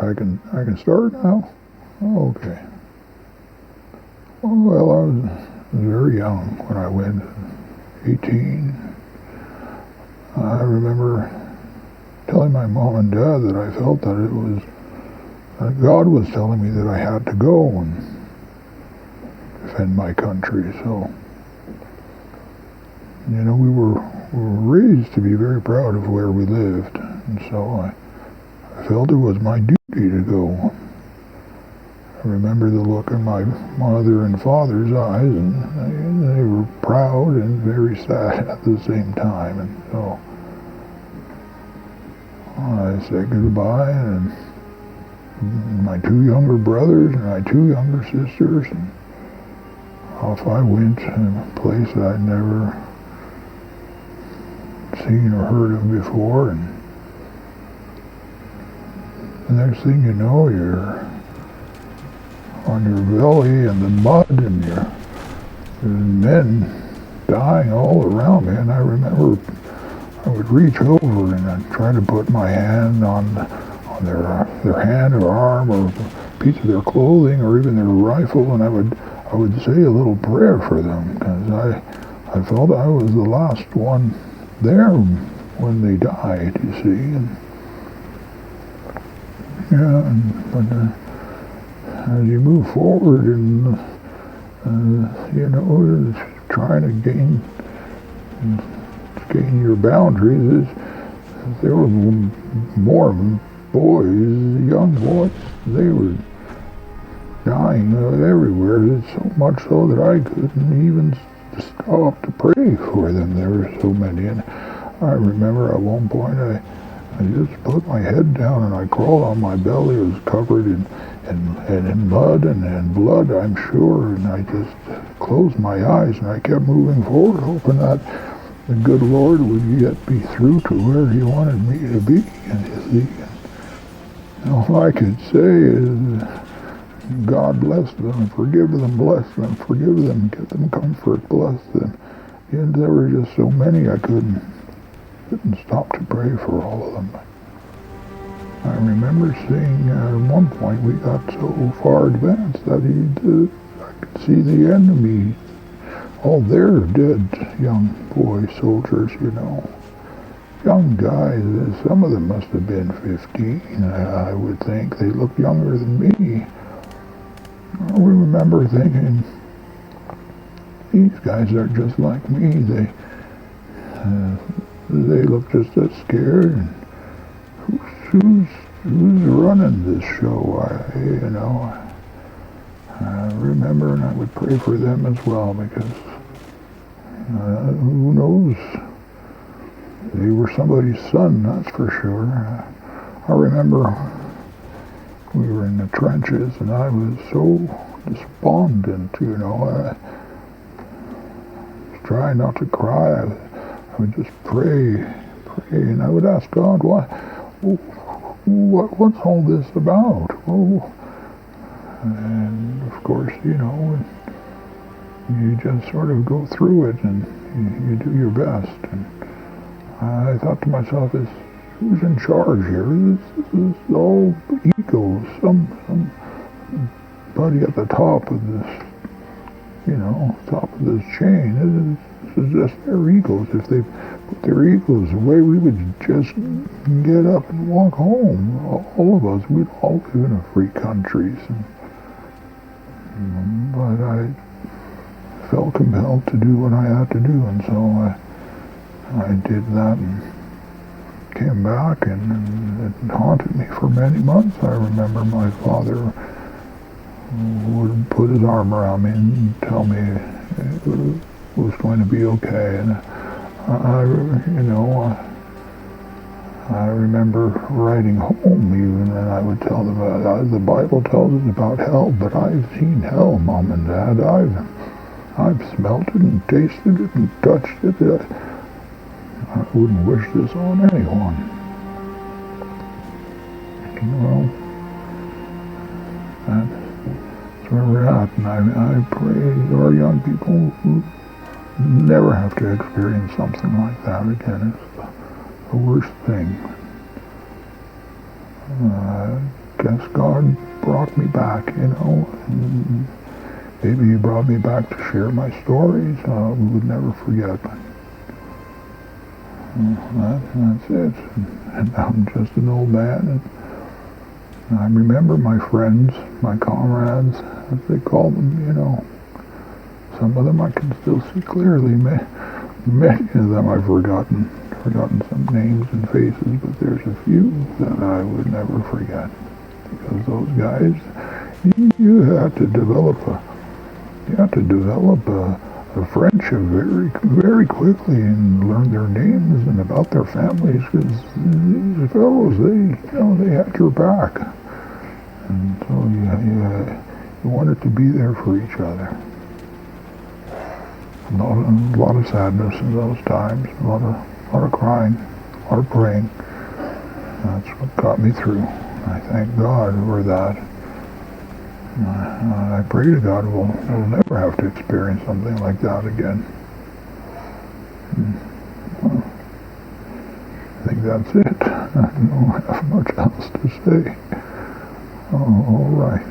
I can start now? Oh, okay. Well, I was very young when I went, 18. I remember telling my mom and dad that I felt that God was telling me that I had to go and defend my country. So, we were raised to be very proud of where we lived, and so I felt it was my duty to go. I remember the look in my mother and father's eyes, and they were proud and very sad at the same time. And so I said goodbye, and my two younger brothers and my two younger sisters, and off I went to a place that I'd never seen or heard of before. And the next thing you know, you're on your belly in the mud, and there's men dying all around me. And I remember I would reach over and I'd try to put my hand on their hand or arm or a piece of their clothing or even their rifle, and I would say a little prayer for them, because I felt I was the last one there when they died, you see. And but as you move forward and trying to gain your boundaries, there were more boys, young boys. They were dying everywhere. So much so that I couldn't even stop to pray for them. There were so many. And I remember at one point I just put my head down and I crawled on my belly. It was covered in mud and blood, I'm sure, and I just closed my eyes and I kept moving forward, hoping that the good Lord would get me through to where He wanted me to be. And all I could say is, God bless them, forgive them, bless them, forgive them, give them comfort, bless them. And there were just so many I couldn't stop to pray for all of them. I remember seeing at one point we got so far advanced that I could see the enemy, all their dead young boy soldiers, young guys. Some of them must have been 15, I would think. They looked younger than me. I remember thinking, these guys are just like me. They look just as scared. And who's running this show? I remember, and I would pray for them as well, because who knows? They were somebody's son, that's for sure. I remember we were in the trenches, and I was so despondent, I was trying not to cry. I would just pray, and I would ask God, what's all this about? And of course, you just sort of go through it, and you do your best. And I thought to myself, who's in charge here? This is all egos. Somebody at the top of this, top of this chain. This is just their egos. If they put their egos away, we would just get up and walk home. All of us, we'd all live in a free country. But I felt compelled to do what I had to do, and so I did that and came back, and it haunted me for many months. I remember my father would put his arm around me and tell me it was going to be okay. And I remember writing home even, and I would tell them, the Bible tells us about hell, but I've seen hell, Mom and Dad. I've smelt it and tasted it and touched it. I wouldn't wish this on anyone. That's where we're at, and I pray our young people who never have to experience something like that again. It's the worst thing. guess God brought me back, and maybe He brought me back to share my stories. We would never forget. That's it. And I'm just an old man, and I remember my friends, my comrades, as they call them. Some of them I can still see clearly. Many of them I've forgotten some names and faces, but there's a few that I would never forget. Because those guys, you have to develop a friendship very, very quickly and learn their names and about their families, because these fellows, they had your back, and so you wanted to be there for each other. A lot of sadness in those times, a lot of crying, a lot of praying. That's what got me through. I thank God for that. I pray to God we'll never have to experience something like that again. Well, I think that's it. I don't have much else to say. All right.